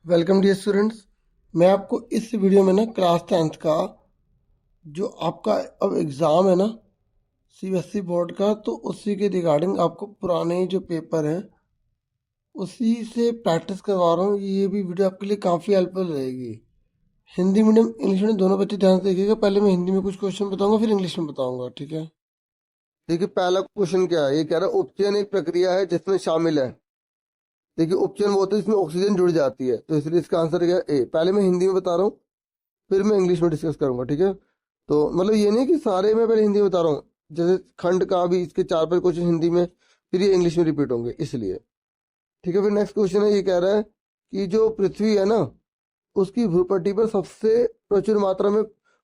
Welcome dear students. मैं आपको इस वीडियो में ना क्लास 10th का जो आपका अब एग्ज़ाम है ना सीबीएसई बोर्ड का, तो उसी के रिगार्डिंग आपको पुराने जो पेपर हैं उसी से प्रैक्टिस करवा रहा हूँ। ये भी वीडियो आपके लिए काफ़ी हेल्पफुल रहेगी। हिंदी मीडियम इंग्लिश मीडियम दोनों बच्चे ध्यान से देखिएगा। पहले मैं हिंदी में कुछ क्वेश्चन बताऊंगा, फिर इंग्लिश में बताऊंगा, ठीक है। देखिए पहला क्वेश्चन क्या है, ये कह रहा है उपचयन एक प्रक्रिया है जिसमें शामिल है। देखिए उपचयन वो होता है इसमें ऑक्सीजन जुड़ जाती है, तो इसलिए इसका आंसर क्या है ए। पहले मैं हिंदी में बता रहा हूँ, फिर मैं इंग्लिश में डिस्कस करूंगा, ठीक है। तो मतलब ये नहीं कि सारे मैं पहले हिंदी में बता रहा हूँ, जैसे खंड का भी इसके 4-5 क्वेश्चन हिंदी में, फिर ये इंग्लिश में रिपीट होंगे इसलिए, ठीक है। फिर नेक्स्ट क्वेश्चन है, ये कह रहा है कि जो पृथ्वी है ना उसकी भूपट्टी पर सबसे प्रचुर मात्रा में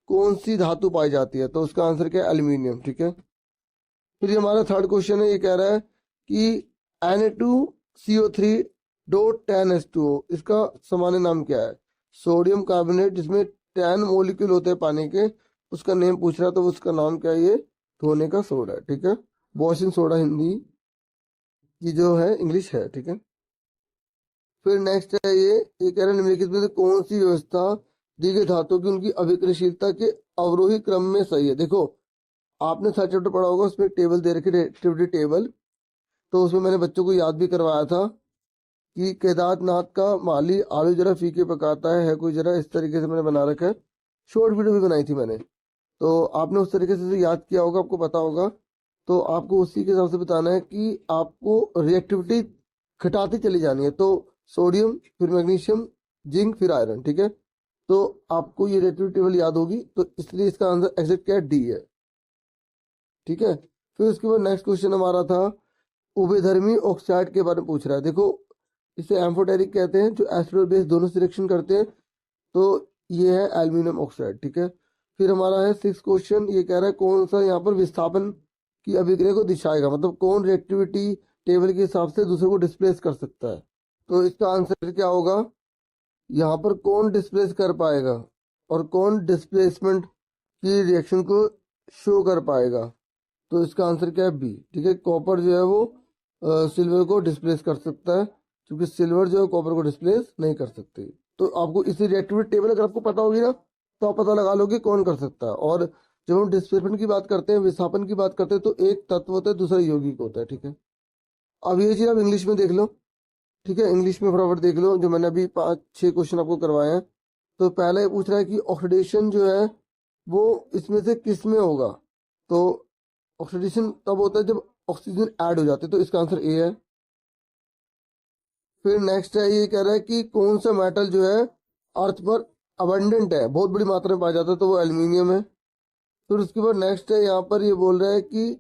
कौन सी धातु पाई जाती है, तो उसका आंसर क्या है, एल्यूमिनियम, ठीक है। फिर ये हमारा थर्ड क्वेश्चन है, ये कह रहा है कि Na2CO3 डॉट 10H2O इसका सामान्य नाम क्या है। सोडियम कार्बोनेट जिसमें 10 मोलिक्यूल होते हैं पानी के, उसका नेम पूछ रहा है, तो उसका नाम क्या है, ये धोने का सोडा है, ठीक है। वॉशिंग सोडा हिंदी की जो है इंग्लिश है, ठीक है। फिर नेक्स्ट है, ये कह रहे हैं निम्नलिखित में से कौन सी व्यवस्था दी गई धातु की उनकी अभिक्रियाशीलता के अवरोही क्रम में सही है। देखो आपने थर्ड चैप्टर पढ़ा होगा, उसमें एक टेबल दे रखी रिएक्टिविटी टेबल, तो उसमें मैंने बच्चों को याद भी करवाया था कि केदारनाथ का माली आलू जरा फीके पकाता है कोई जरा, इस तरीके से मैंने बना रखा है। शॉर्ट वीडियो भी बनाई थी मैंने, तो आपने उस तरीके से याद किया होगा, आपको पता होगा। तो आपको उसी के हिसाब से बताना है कि आपको रिएक्टिविटी घटाती चली जानी है, तो सोडियम फिर मैग्नीशियम जिंक फिर आयरन, ठीक है। तो आपको ये रिएक्टिविटी टेबल याद होगी, तो इसलिए इसका आंसर एग्जैक्ट क्या है, डी है, ठीक है। फिर उसके बाद नेक्स्ट क्वेश्चन हमारा था उभयधर्मी ऑक्साइड के बारे में पूछ रहा है। देखो इसे एम्फोटेरिक कहते हैं, जो एसिड और बेस दोनों से रिएक्शन करते हैं, तो ये है एल्यूमिनियम ऑक्साइड, ठीक है। फिर हमारा है सिक्स क्वेश्चन, ये कह रहा है कौन सा यहाँ पर विस्थापन की अभिक्रिया को दिखाएगा, मतलब कौन रिएक्टिविटी टेबल के हिसाब से दूसरे को डिस्प्लेस कर सकता है। तो इसका आंसर क्या होगा, यहाँ पर कौन डिस्प्लेस कर पाएगा और कौन डिस्प्लेसमेंट की रिएक्शन को शो कर पाएगा, तो इसका आंसर क्या है, बी, ठीक है। कॉपर जो है वो सिल्वर को डिस्प्लेस कर सकता है, क्योंकि सिल्वर जो है कॉपर को डिस्प्लेस नहीं कर सकती। तो आपको इसी रिएक्टिविटी टेबल अगर आपको पता होगी ना, तो आप पता लगा लोगे कौन कर सकता है। और जब हम डिस्प्लेसमेंट की बात करते हैं, विस्थापन की बात करते हैं, तो एक तत्व होता है दूसरा यौगिक होता है, ठीक है। अब ये चीज आप इंग्लिश में देख लो, ठीक है। इंग्लिश में फटाफट देख लो, जो मैंने अभी 5-6 क्वेश्चन आपको करवाए हैं। तो पहला ये पूछ रहा है कि ऑक्सीडेशन जो है वो इसमें से किस में होगा, तो ऑक्सीडेशन तब होता है जब ऑक्सीजन ऐड हो जाते हैं, तो इसका आंसर ए है। फिर नेक्स्ट है, ये कह रहा है कि कौन सा मेटल जो है अर्थ पर अबंडेंट है, बहुत बड़ी मात्रा में पाया जाता है, तो वो एल्यूमिनियम है। फिर उसके बाद नेक्स्ट है, यहाँ पर ये बोल रहा है कि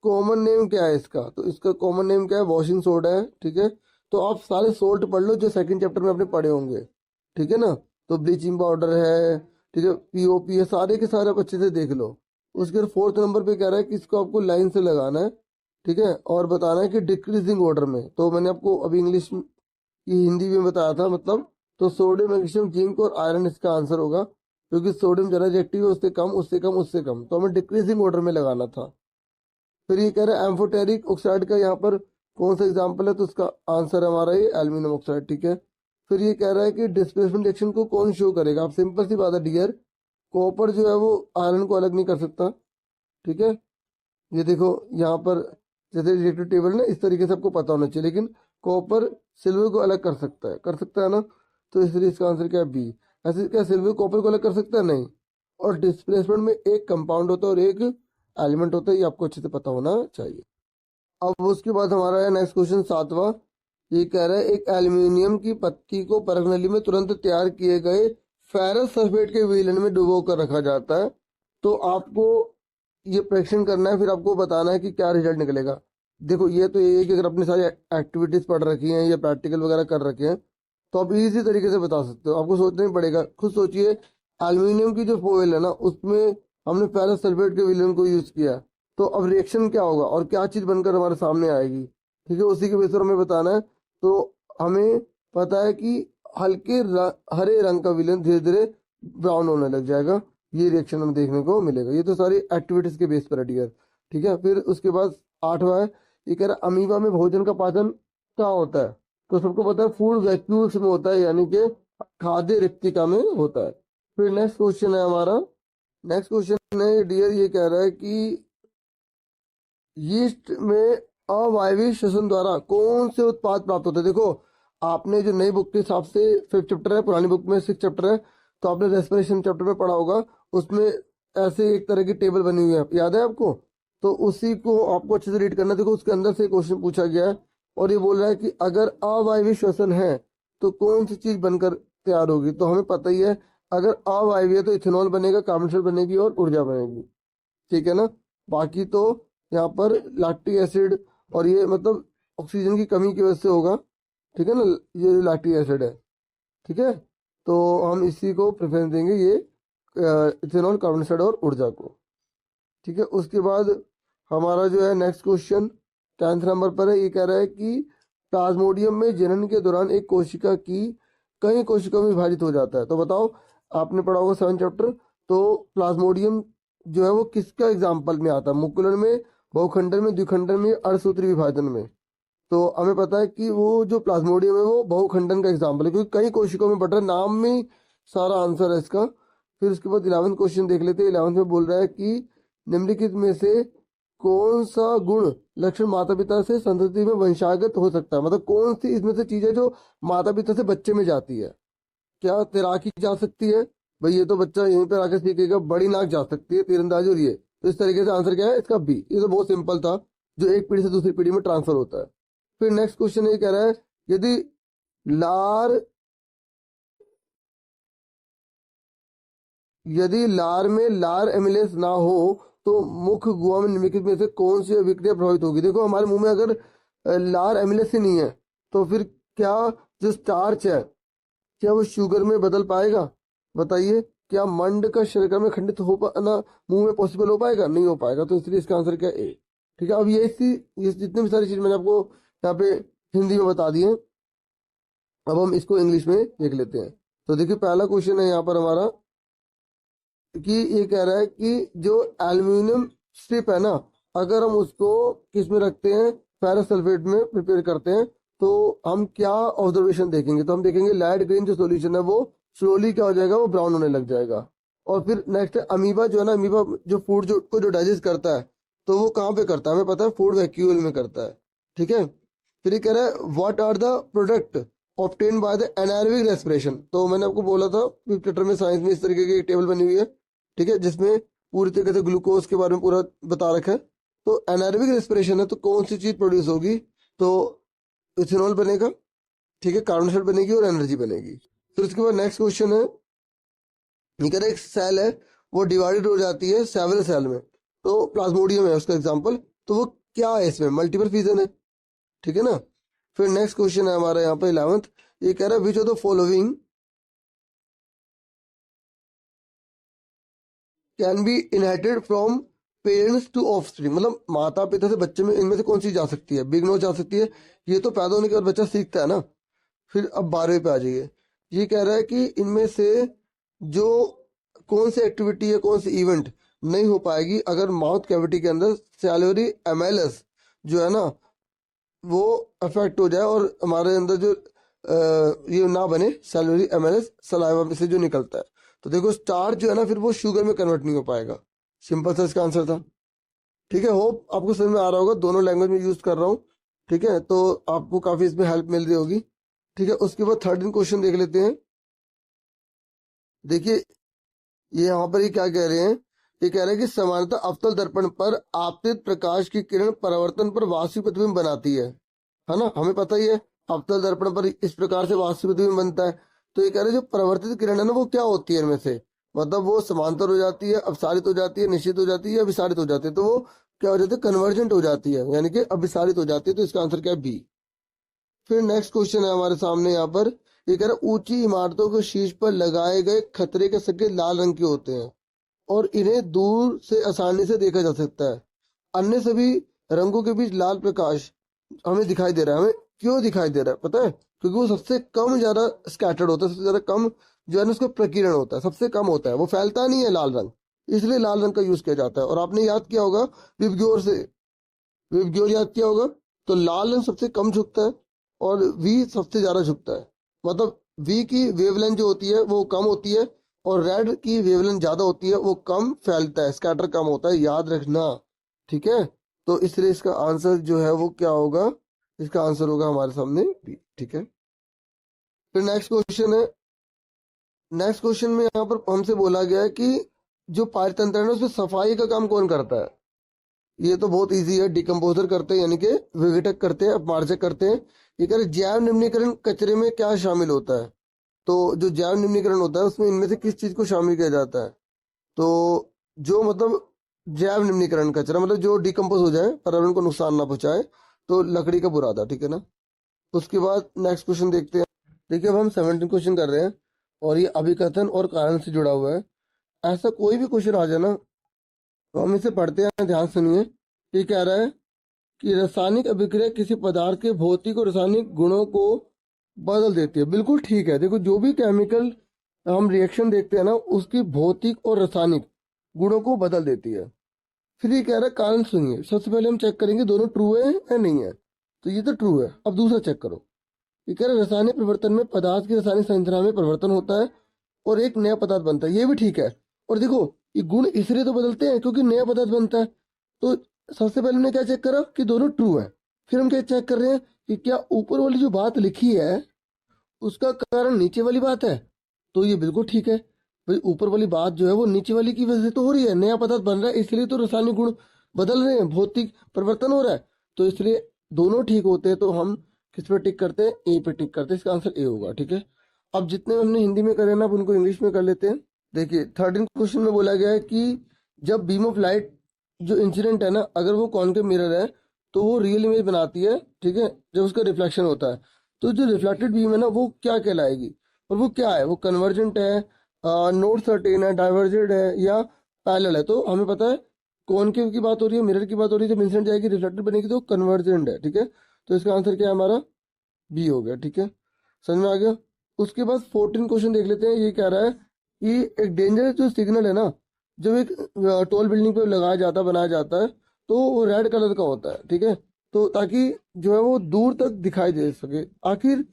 कॉमन नेम क्या है इसका, तो इसका कॉमन नेम क्या है, वॉशिंग सोडा है, ठीक है। तो आप सारे सोल्ट पढ़ लो जो सेकंड चैप्टर में आपने पढ़े होंगे, ठीक है ना। तो ब्लीचिंग पाउडर है, ठीक है, पीओपी है, सारे के सारे आप अच्छे से देख लो। उसके बाद फोर्थ नंबर पे कह रहा है कि इसको आपको लाइन से लगाना है, ठीक है, और बताना है कि डिक्रीजिंग ऑर्डर में। तो मैंने आपको अभी इंग्लिश की हिंदी में बताया था, मतलब तो सोडियम मैग्नीशियम जिंक और आयरन इसका आंसर होगा, क्योंकि सोडियम जरा रिएक्टिव है, उससे कम उससे कम उससे कम, तो हमें डिक्रीजिंग ऑर्डर में लगाना था। फिर ये कह रहा है एम्फोटेरिक ऑक्साइड का यहाँ पर कौन सा एग्जाम्पल है, तो उसका आंसर हमारा ये एल्यूमिनियम ऑक्साइड, ठीक है। फिर ये कह रहा है कि डिस्प्लेसमेंट रिएक्शन को कौन शो करेगा, आप सिंपल सी बात है डियर, कॉपर जो है वो आयरन को अलग नहीं कर सकता, ठीक है। ये देखो यहाँ पर जैसे रिएक्टिव टेबल ना इस तरीके से आपको पता होना चाहिए, लेकिन कॉपर सिल्वर को अलग कर सकता है ना, तो इसलिए इसका आंसर क्या है, बी। ऐसे क्या सिल्वर कॉपर को अलग कर सकता है, नहीं। और डिस्प्लेसमेंट में एक कंपाउंड होता है और एक एलिमेंट होता है, ये आपको अच्छे से पता होना चाहिए। अब उसके बाद हमारा है नेक्स्ट क्वेश्चन सातवां, ये कह रहा है एक एल्यूमिनियम की पत्ती को परखनली में तुरंत तैयार किए गए फेरस सल्फेट के विलयन में डुबो कर रखा जाता है। तो आपको ये परीक्षण करना है, फिर आपको बताना है कि क्या रिजल्ट निकलेगा। देखो ये तो ये है कि अगर अपनी सारी एक्टिविटीज पढ़ रखी हैं या प्रैक्टिकल वगैरह कर रखे हैं, तो आप इजी तरीके से बता सकते हो, आपको सोचना ही पड़ेगा। खुद सोचिए, एल्यूमिनियम की जो फोइल है ना उसमें हमने फेरस सल्फेट के विलयन को यूज किया है, तो अब रिएक्शन क्या होगा और क्या चीज बनकर हमारे सामने आएगी, ठीक है, उसी के बेस पर हमें बताना है। तो हमें पता है कि हरे रंग का विलेन धीरे धीरे ब्राउन होने लग जाएगा, ये रिएक्शन हमें देखने को मिलेगा। ये तो सारी एक्टिविटीज के बेस पर है डियर, ठीक है। फिर उसके बाद आठवां है, ये कह रहा है अमीबा में भोजन का पाचन कहाँ होता है, तो सबको पता है फूड वैक्यूल्स में होता है, यानी कि खाद्य रिक्तिका में होता है। फिर नेक्स्ट क्वेश्चन है हमारा, नेक्स्ट क्वेश्चन है डियर, ये कह रहा है कि यीस्ट में अवायवीय श्वसन द्वारा कौन से उत्पाद प्राप्त होते हैं। देखो, आपने जो नई बुक के हिसाब से 5th चैप्टर है, पुरानी बुक में 6th चैप्टर है, तो आपने रेस्पिरेशन चैप्टर में पढ़ा होगा। उसमें ऐसे एक तरह की टेबल बनी हुई है, याद है आपको? तो उसी को आपको अच्छे से रीड करना है। देखो, उसके अंदर से क्वेश्चन पूछा गया है और ये बोल रहा है कि अगर अवायवीय श्वसन है तो कौन सी चीज बनकर तैयार होगी। तो हमें पता ही है, अगर अवायवीय है तो इथेनॉल बनेगा, कार्बन डाइऑक्साइड बनेगी और ऊर्जा बनेगी। ठीक है ना? बाकी तो यहाँ पर लैक्टिक एसिड और ये मतलब ऑक्सीजन की कमी की वजह से होगा। ठीक है ना? ये लैक्टिक एसिड है। ठीक है, तो हम इसी को प्रेफरेंस देंगे, ये इथेनॉल, कार्बन डाइऑक्साइड और ऊर्जा को। ठीक है, उसके बाद हमारा जो है नेक्स्ट क्वेश्चन 10th नंबर पर है। ये कह रहा है कि प्लाज्मोडियम में जनन के दौरान एक कोशिका की कई कोशिकाओं में विभाजित हो जाता है। तो बताओ, आपने पढ़ा होगा 7th चैप्टर, तो प्लाज्मोडियम जो है वो किसका एग्जाम्पल में आता है? मुकुलन में, बहुखंडन में, द्विखंडन में, अर्धसूत्री विभाजन में? तो हमें पता है कि वो जो प्लाज्मोडियम है वो बहुखंडन का एग्जाम्पल है, क्योंकि कई कोशिकाओं में बट रहा है, नाम में ही सारा आंसर है इसका। फिर उसके बाद 11th क्वेश्चन देख लेते हैं। 11th में बोल रहा है कि निम्नलिखित में से कौन सा गुण लक्षण माता पिता से संतति में वंशागत हो सकता है। मतलब कौन सी इसमें से चीज है जो माता पिता से बच्चे में जाती है। क्या तैराकी जा सकती है? भाई ये तो बच्चा यहीं पर आकर सीखेगा। बड़ी नाक जा सकती है, तीरंदाजी, और ये तो इस तरीके से आंसर क्या है इसका? बी। ये तो बहुत सिंपल था, जो एक पीढ़ी से दूसरी पीढ़ी में ट्रांसफर होता है। फिर नेक्स्ट क्वेश्चन ये कह रहा है, यदि लार यदि लार में लार एमिलेस ना हो तो मुख्य गुहा में निम्नलिखित में से कौन सी अभिक्रिया प्रभावित होगी। देखो, हमारे मुंह में अगर लार एमिलेस ही नहीं है तो फिर क्या जो स्टार्च है क्या वो शुगर में बदल पाएगा? बताइए, क्या मंड का शर्करा में खंडित हो पाना मुंह में पॉसिबल हो पाएगा? नहीं हो पाएगा। तो इसलिए इसका आंसर क्या है? ए। ठीक है, अब ये जितनी भी सारी चीज मैंने आपको यहाँ पे हिंदी में बता दी है, अब हम इसको इंग्लिश में देख लेते हैं। तो देखिए, पहला क्वेश्चन है यहाँ पर हमारा कि ये कह रहा है कि जो एल्यूमिनियम स्ट्रिप है ना, अगर हम उसको किस में रखते हैं, फेरस सल्फेट में प्रिपेयर करते हैं, तो हम क्या ऑब्जर्वेशन देखेंगे? तो हम देखेंगे लाइट ग्रीन जो सॉल्यूशन है वो स्लोली क्या हो जाएगा, वो ब्राउन होने लग जाएगा। और फिर नेक्स्ट है अमीबा, जो है ना, अमीबा जो फूड जो डाइजेस्ट करता है, तो वो कहाँ पे करता है? हमें पता है, फूड वैक्यूल में करता है। ठीक है, फिर ये कह रहा है what are the product obtain by the anaerobic respiration. तो मैंने आपको बोला था 5th चैप्टर में साइंस में इस तरीके की टेबल बनी हुई है। ठीक है, जिसमें पूरी तरीके से ग्लूकोज के बारे में पूरा बता रखा है। तो एनारोबिक रेस्पिरेशन है तो कौन सी चीज प्रोड्यूस होगी? तो इथेनॉल बनेगा। ठीक है, कार्बन डाइऑक्साइड बनेगी और एनर्जी बनेगी। फिर उसके बाद नेक्स्ट क्वेश्चन है, ये कह रहा है एक सेल है वो डिवाइडेड हो जाती है सेवरल सेल में, तो प्लाज्मोडियम है उसका एग्जाम्पल। तो वो क्या है? इसमें मल्टीपल फिजन है। ठीक है ना? फिर नेक्स्ट क्वेश्चन है हमारा यहाँ पे 11th, ये कह रहा है which of the following can be inherited from parents to offspring. मतलब माता पिता से बच्चे में इनमें से कौन सी जा सकती है? बिग नोज जा सकती है, ये तो पैदा होने के बाद बच्चा सीखता है ना। फिर अब 12वें पे आ जाइए, ये कह रहा है कि इनमें से जो कौन सी एक्टिविटी है, कौन सी इवेंट नहीं हो पाएगी अगर माउथ कैविटी के अंदर सैलिवरी एमेलस जो है ना वो अफेक्ट हो जाए और हमारे अंदर जो ये ना बने सैलिवरी एमेलस सलाइवा में से जो निकलता है। तो देखो, स्टार्च जो है ना फिर वो शुगर में कन्वर्ट नहीं हो पाएगा। सिंपल सा इसका आंसर था। ठीक है, होप आपको समझ में आ रहा होगा, दोनों लैंग्वेज में यूज कर रहा हूँ। ठीक है, तो आपको काफी इसमें हेल्प मिल रही होगी। ठीक है, उसके बाद 13 क्वेश्चन देख लेते हैं। देखिए, ये यहाँ पर ये क्या कह रहे हैं, ये कह रहे हैं कि समानता अवतल दर्पण पर आपतित प्रकाश की किरण परावर्तन पर वास्तविक प्रतिबिंब बनाती है ना? हमें पता ही है, अवतल दर्पण पर इस प्रकार से वास्तविक प्रतिबिंब बनता है। तो ये कह रहे हैं जो परावर्तित किरण है ना वो क्या होती है इनमें से? मतलब वो समांतर हो जाती है, अपसारित हो जाती है, निश्चित हो जाती है या विसारित हो जाती है? तो वो क्या हो जाती है? कन्वर्जेंट हो जाती है, यानी कि अभिसारित हो जाती है। तो इसका आंसर क्या है? बी। फिर नेक्स्ट क्वेश्चन है हमारे सामने यहाँ पर, ये कह रहा है ऊंची इमारतों के शीर्ष पर लगाए गए खतरे के सिक्के लाल रंग के होते हैं और इन्हें दूर से आसानी से देखा जा सकता है। अन्य सभी रंगों के बीच लाल प्रकाश हमें दिखाई दे रहा है। हमें क्यों दिखाई दे रहा है पता है? क्योंकि वो सबसे कम ज्यादा स्कैटर्ड होता है, सबसे ज्यादा कम जो है ना उसका प्रकीर्णन होता है, सबसे कम होता है, वो फैलता नहीं है लाल रंग, इसलिए लाल रंग का यूज किया जाता है। और आपने याद किया होगा विबग्योर से, विबग्योर याद किया होगा, तो लाल रंग सबसे कम झुकता है और वी सबसे ज्यादा झुकता है। मतलब वी की वेवलेंथ जो होती है वो कम होती है, और रेड की वेवलेंथ ज्यादा होती है, वो कम फैलता है, स्कैटर कम होता है, याद रखना। ठीक है, तो इसलिए इसका आंसर जो है वो क्या होगा, इसका आंसर होगा हमारे सामने बी। ठीक है, फिर नेक्स्ट क्वेश्चन है। नेक्स्ट क्वेश्चन में यहाँ पर हमसे बोला गया है कि जो पारतंत्र है ना उसमें सफाई का काम कौन करता है। ये तो बहुत इजी है, डिकम्पोजर करते हैं यानी कि विघटक करते हैं, अपमार्जक करते हैं। ये कह रहे जैव निम्नीकरण कचरे में क्या शामिल होता है। तो जो जैव निम्नीकरण होता है उसमें इनमें से किस चीज को शामिल किया जाता है। तो जो मतलब जैव निम्नीकरण कचरा मतलब जो डिकम्पोज हो जाए, पर्यावरण को नुकसान ना पहुंचाए, तो लकड़ी का बुरादा। ठीक है ना। उसके बाद नेक्स्ट क्वेश्चन देखते हैं। देखिए अब हम 17 क्वेश्चन कर रहे हैं, और ये अभिकथन और कारण से जुड़ा हुआ है। ऐसा कोई भी क्वेश्चन आ जाए ना, तो हम इसे पढ़ते हैं, ध्यान सुनिए। ये कह रहा है कि रासायनिक अभिक्रिया किसी पदार्थ के भौतिक और रासायनिक गुणों को बदल देती है। बिल्कुल ठीक है, देखो जो भी केमिकल हम रिएक्शन देखते हैं ना, उसकी भौतिक और रासायनिक गुणों को बदल देती है। फिर ये कह रहा है कारण सुनिए। सबसे पहले हम चेक करेंगे दोनों ट्रू है या नहीं है। तो ये तो ट्रू है। अब दूसरा चेक करो। ये कह रहा है रासायनिक परिवर्तन में पदार्थ की रासायनिक संरचना में परिवर्तन होता है और एक नया पदार्थ बनता है। ये भी ठीक है। और देखो ये गुण इसलिए तो बदलते हैं क्योंकि नया पदार्थ बनता है। तो सबसे पहले हमने क्या चेक करा कि दोनों ट्रू है। फिर हम क्या चेक कर रहे हैं कि क्या ऊपर वाली जो बात लिखी है उसका कारण नीचे वाली बात है। तो ये बिल्कुल ठीक है। भाई ऊपर वाली बात जो है वो नीचे वाली की वजह से तो हो रही है, नया पदार्थ बन रहा है, इसलिए तो रासायनिक गुण बदल रहे हैं, भौतिक परिवर्तन हो रहा है। तो इसलिए दोनों ठीक होते हैं। तो हम किस पे टिक करते हैं, ए पे टिक करते हैं। इसका आंसर ए होगा। ठीक है, अब जितने हमने हिंदी में करे ना अब उनको इंग्लिश में कर लेते हैं। देखिए 13 क्वेश्चन में बोला गया है कि जब बीम ऑफ लाइट जो इंसिडेंट है ना, अगर वो कॉनकेव मिरर है तो वो रियल इमेज बनाती है। ठीक है, जब उसका रिफ्लेक्शन होता है तो जो रिफ्लेक्टेड बीम है ना वो क्या कहलाएगी, और वो क्या है, वो कन्वर्जेंट है, नोड सर्टेन है, डाइवर्जेंट है, या पैरेलल है। तो हमें पता है कॉनकेव की बात हो रही है, मिरर की बात हो रही है, जब इंसिडेंट जाएगी रिफ्लेक्टेड बनेगी तो कन्वर्जेंट है। ठीक है, तो इसका आंसर क्या है हमारा, बी हो गया। ठीक है, समझ में आ गया। उसके बाद 14 क्वेश्चन देख लेते हैं। ये कह रहा है कि एक डेंजरस जो सिग्नल है ना, जब एक टॉल बिल्डिंग पे लगाया जाता है, बनाया जाता है, तो वो रेड कलर का होता है। ठीक है, तो ताकि जो है वो दूर तक दिखाई दे सके। आखिर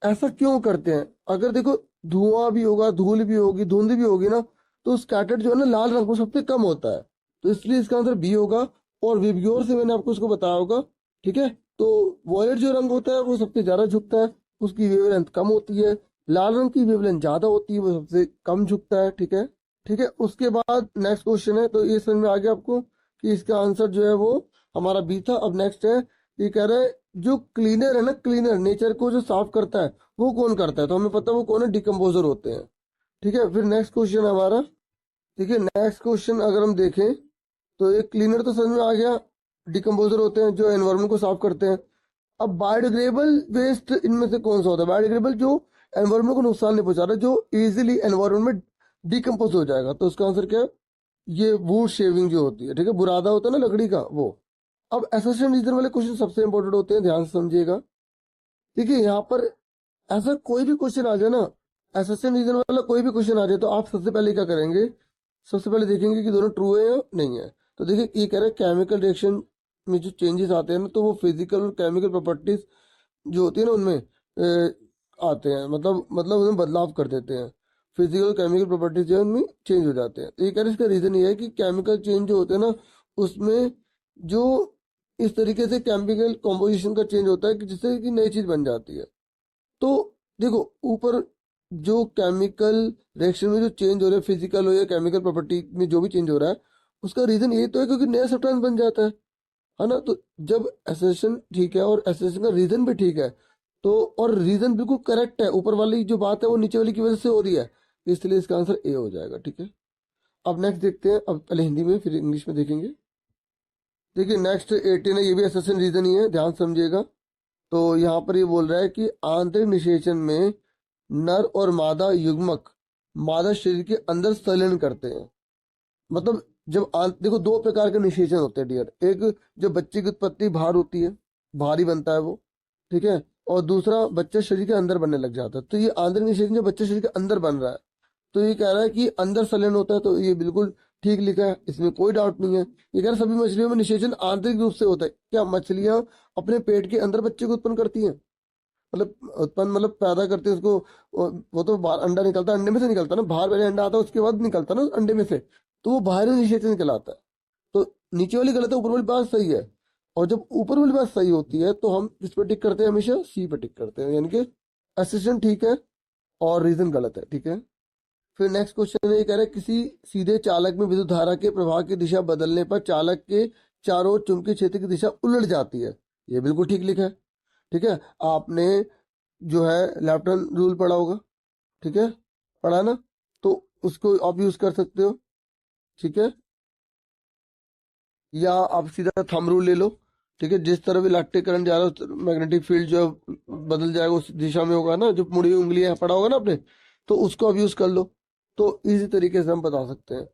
ऐसा क्यों करते हैं। अगर देखो धुआं भी होगा, धूल भी होगी, धुंध भी होगी ना, तो स्कैटर्ड जो है ना लाल रंग वो सबसे कम होता है। तो इसलिए इसका आंसर बी होगा। और विबग्योर से मैंने आपको उसको बताया होगा। ठीक है, तो वॉयलेट जो रंग होता है वो सबसे ज्यादा झुकता है, उसकी वेवलेंथ कम होती है। लाल रंग की वेवलेंथ ज्यादा होती है, वो सबसे कम झुकता है। ठीक है। ठीक है, उसके बाद नेक्स्ट क्वेश्चन है। तो ये समझ में आ गया आपको कि इसका आंसर जो है वो हमारा बी था। अब नेक्स्ट है, ये कह रहा है जो क्लीनर है ना, क्लीनर नेचर को जो साफ करता है वो कौन करता है। तो हमें पता है वो कौन है, डिकम्पोजर होते हैं। ठीक है, फिर नेक्स्ट क्वेश्चन है हमारा। ठीक है, नेक्स्ट क्वेश्चन अगर हम देखें तो एक क्लीनर तो समझ में आ गया, डिकम्पोजर होते हैं जो एनवायरमेंट को साफ करते हैं। अब बायोडिग्रेडेबल वेस्ट इनमें से कौन सा होता है, बायोडिग्रेडेबल जो एनवायरमेंट को नुकसान नहीं पहुंचा रहा, जो इजीली एनवायरमेंट में डिकम्पोज हो जाएगा। तो उसका आंसर क्या है, ये वुड शेविंग जो होती है। ठीक है, बुरादा होता है ना लकड़ी का, वो। अब एसोसिएशन रीजन वाले क्वेश्चन सबसे इंपॉर्टेंट होते हैं, ध्यान से समझिएगा। देखिए यहाँ पर ऐसा कोई भी क्वेश्चन आ जाए ना, एसोसिएशन रीजन वाला कोई भी क्वेश्चन आ जाए, तो आप सबसे पहले क्या करेंगे, सबसे पहले देखेंगे कि दोनों ट्रू है या नहीं है। तो देखिए ये कह रहे हैं केमिकल रिएक्शन में जो चेंजेस आते हैं ना, तो वो फिजिकल और केमिकल प्रॉपर्टीज जो होती है ना उनमें आते हैं, मतलब उनमें बदलाव कर देते हैं। फिजिकल केमिकल प्रॉपर्टीज जो है उनमें चेंज हो जाते हैं। तो ये कह रहे हैं इसका रीजन ये है कि केमिकल चेंज जो होते हैं ना, उसमें जो इस तरीके से केमिकल कॉम्पोजिशन का चेंज होता है कि जिससे कि नई चीज बन जाती है। तो देखो ऊपर जो केमिकल रिएक्शन में जो चेंज हो रहा है, फिजिकल हो या केमिकल प्रॉपर्टी में जो भी चेंज हो रहा है, उसका रीजन ये तो है क्योंकि नया सब्सटेंस बन जाता है ना। तो जब एसेशन ठीक है और एसेशन का रीजन भी ठीक है, तो और रीजन बिल्कुल करेक्ट है, ऊपर वाली जो बात है वो नीचे वाली की वजह से हो रही है, इसलिए इसका आंसर ए हो जाएगा। ठीक है, अब नेक्स्ट देखते हैं। अब पहले हिंदी में फिर इंग्लिश में देखेंगे। देखिए नेक्स्ट 18 है, ये भी एसेशन रीजन ही है, ध्यान समझिएगा। तो यहाँ पर ये बोल रहा है कि आंतरिक निषेचन में नर और मादा युग्मक मादा शरीर के अंदर संलयन करते हैं। मतलब जब देखो दो प्रकार के निषेचन होते हैं डियर। एक जो बच्चे की उत्पत्ति बाहर होती है, भारी बनता है वो। ठीक है, और दूसरा बच्चा शरीर के अंदर बनने लग जाता है। तो ये आंतरिक निषेचन जो बच्चे शरीर के अंदर बन रहा है, तो ये कह रहा है कि अंदर संलयन होता है। तो ये बिल्कुल ठीक लिखा है, इसमें कोई डाउट नहीं है। ये कह रहा है सभी मछलियों में निषेचन आंतरिक रूप से होता है। क्या मछलियां अपने पेट के अंदर बच्चे को उत्पन्न करती हैं? मतलब उत्पन्न मतलब पैदा करते हैं उसको। वो तो बाहर अंडा निकलता है, अंडे में से निकलता है ना, बाहर पहले अंडा आता है उसके बाद निकलता है ना अंडे में से, तो वो बाहरी नीचे से निकल आता है। तो नीचे वाली गलत है, ऊपर वाली बात सही है। और जब ऊपर वाली बात सही होती है तो हम किस पर टिक करते हैं, हमेशा सी पर टिक करते हैं, यानी कि असिस्टेंट ठीक है और रीजन गलत है, ठीक है। फिर नेक्स्ट क्वेश्चन ये कह रहा है किसी सीधे चालक में विद्युत धारा के प्रवाह की दिशा बदलने पर चालक के चारों ओर चुंबकीय क्षेत्र की दिशा उलट जाती है। ये बिल्कुल ठीक लिखा है, ठीक है। आपने जो है लेफ्ट हैंड रूल पढ़ा होगा, ठीक है, पढ़ा ना, तो उसको आप यूज कर सकते हो, ठीक है। या आप सीधा थंब रूल ले लो, ठीक है, जिस तरफ इलेक्ट्रिक करंट जा रहा है मैग्नेटिक फील्ड जो है बदल जाएगा उस दिशा में होगा ना, जो मुड़ी हुई उंगली है पढ़ा होगा ना आपने, तो उसको आप यूज कर लो। तो इसी तरीके से हम बता सकते हैं।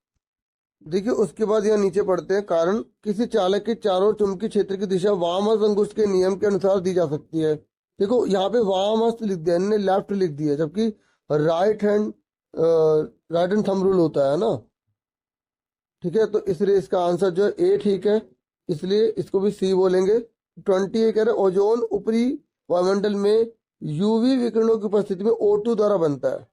देखिए उसके बाद यहाँ नीचे पढ़ते हैं कारण किसी चालक के चारों ओर चुंबकीय क्षेत्र की दिशा वाम हस्त अंगुष्ठ के नियम के अनुसार दी जा सकती है। देखो यहाँ पे वाम हस्त लिख दिया, इन्होंने लेफ्ट लिख दिया, जबकि राइट हैंड थंब रूल होता है ना, ठीक है। तो इसलिए इसका आंसर जो है ए ठीक है, इसलिए इसको भी सी बोलेंगे। 20 ये कह रहे हैं ओजोन ऊपरी वायुमंडल में यूवी विकिरणों की उपस्थिति में O2 द्वारा बनता है,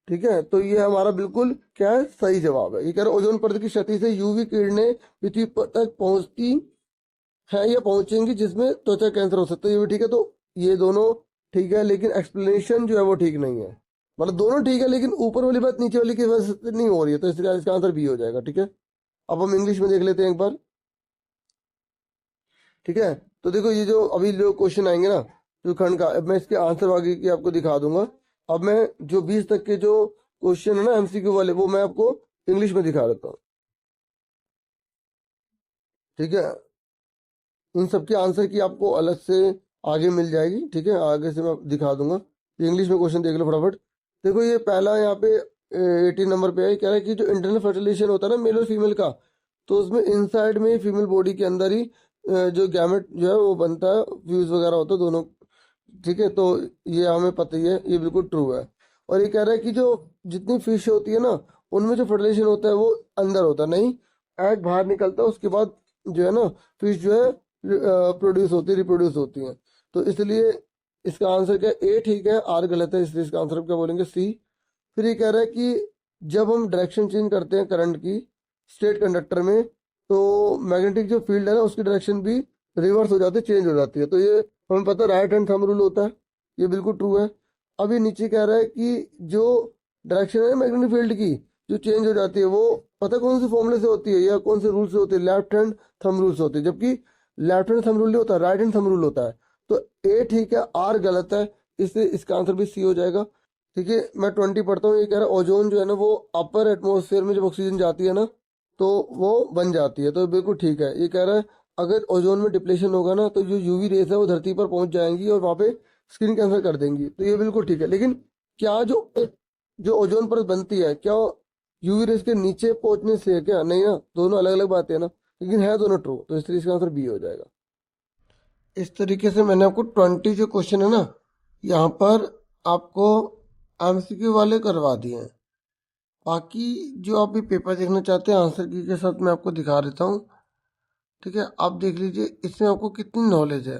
ठीक है। तो ये हमारा बिल्कुल क्या है, सही जवाब है। ये कह रहे ओजोन परत की क्षति से यूवी किरणें पृथ्वी तक पहुंचती हैं या पहुंचेंगी जिसमें त्वचा कैंसर हो सकता है, ये भी ठीक है। तो ये दोनों ठीक है, लेकिन एक्सप्लेनेशन जो है वो ठीक नहीं है। मतलब दोनों ठीक है लेकिन ऊपर वाली बात नीचे वाली की वजह से नहीं हो रही है, तो इसलिए इसका आंसर बी हो जाएगा, ठीक है। अब हम इंग्लिश में देख लेते हैं एक बार, ठीक है। तो देखो ये जो अभी जो क्वेश्चन आएंगे ना, जो खंड का, अब मैं इसके आंसर आगे की आपको दिखा दूंगा। अब मैं जो 20 तक के जो क्वेश्चन है ना एमसीक्यू वाले, वो मैं आपको इंग्लिश में दिखा देता हूँ, ठीक है। इन सबके आंसर की आपको अलग से आगे मिल जाएगी, ठीक है, आगे से मैं दिखा दूंगा। इंग्लिश में क्वेश्चन देख लो फटाफट। देखो ये पहला यहाँ पे 18 नंबर पे है, कह रहा है कि जो इंटरनल फर्टिलाइजेशन होता है ना मेल और फीमेल का, तो उसमें इनसाइड में फीमेल बॉडी के अंदर ही जो गैमेट जो है वो बनता है, फ्यूज वगैरह होता है दोनों, ठीक है। तो ये हमें पता ही है, ये बिल्कुल ट्रू है। और ये कह रहा है कि जो जितनी फिश होती है ना, उनमें जो फर्टिलाइजेशन होता है वो अंदर होता है, नहीं एग बाहर निकलता है उसके बाद जो है ना फिश जो है प्रोड्यूस होती है, रिप्रोड्यूस होती है। तो इसलिए इसका आंसर क्या, ए ठीक है, आर गलत है, इसलिए इसका आंसर क्या बोलेंगे, सी। फिर ये कह रहा है कि जब हम डायरेक्शन चेंज करते हैं करंट की स्टेट कंडक्टर में, तो मैग्नेटिक जो फील्ड है ना उसकी डायरेक्शन भी रिवर्स हो जाती है, चेंज हो जाती है। तो ये हमें पता है राइट हैंड थंब रूल होता है, ये बिल्कुल ट्रू है। अभी नीचे कह रहा है कि जो डायरेक्शन है मैग्नेटिक फील्ड की जो चेंज हो जाती है, वो पता है कौन से फॉर्मूले से होती है या कौन से रूल से होती है, लेफ्ट हैंड थंब रूल से होती है। जबकि लेफ्ट हैंड थंब रूल नहीं होता, राइट हैंड थंब रूल होता है। तो ए ठीक है, आर गलत है, इससे इसका आंसर भी सी हो जाएगा। ठीक है, मैं 20 पढ़ता हूँ। ये कह रहा है ओजोन जो है ना वो अपर एटमोसफेयर में जब ऑक्सीजन जाती है ना तो वो बन जाती है, तो बिल्कुल ठीक है। ये कह रहा है अगर ओजोन में डिप्लेशन होगा ना तो जो यूवी रेस है वो धरती पर पहुंच जाएंगी और वहां पे स्किन कैंसर कर देंगी, तो ये बिल्कुल ठीक है। लेकिन क्या जो जो ओजोन परत बनती है क्या यूवी रेस के नीचे पहुंचने से है क्या, नहीं ना, दोनों अलग अलग बातें है ना, लेकिन है दोनों ट्रू, तो इसलिए इसका आंसर बी हो जाएगा। इस तरीके से मैंने आपको 20 जो क्वेश्चन है ना यहाँ पर आपको एमसीक्यू वाले करवा दिए हैं। बाकी जो आप भी पेपर देखना चाहते हैं आंसर की के साथ मैं आपको दिखा देता हूँ, ठीक है। आप देख लीजिए इसमें आपको कितनी नॉलेज है।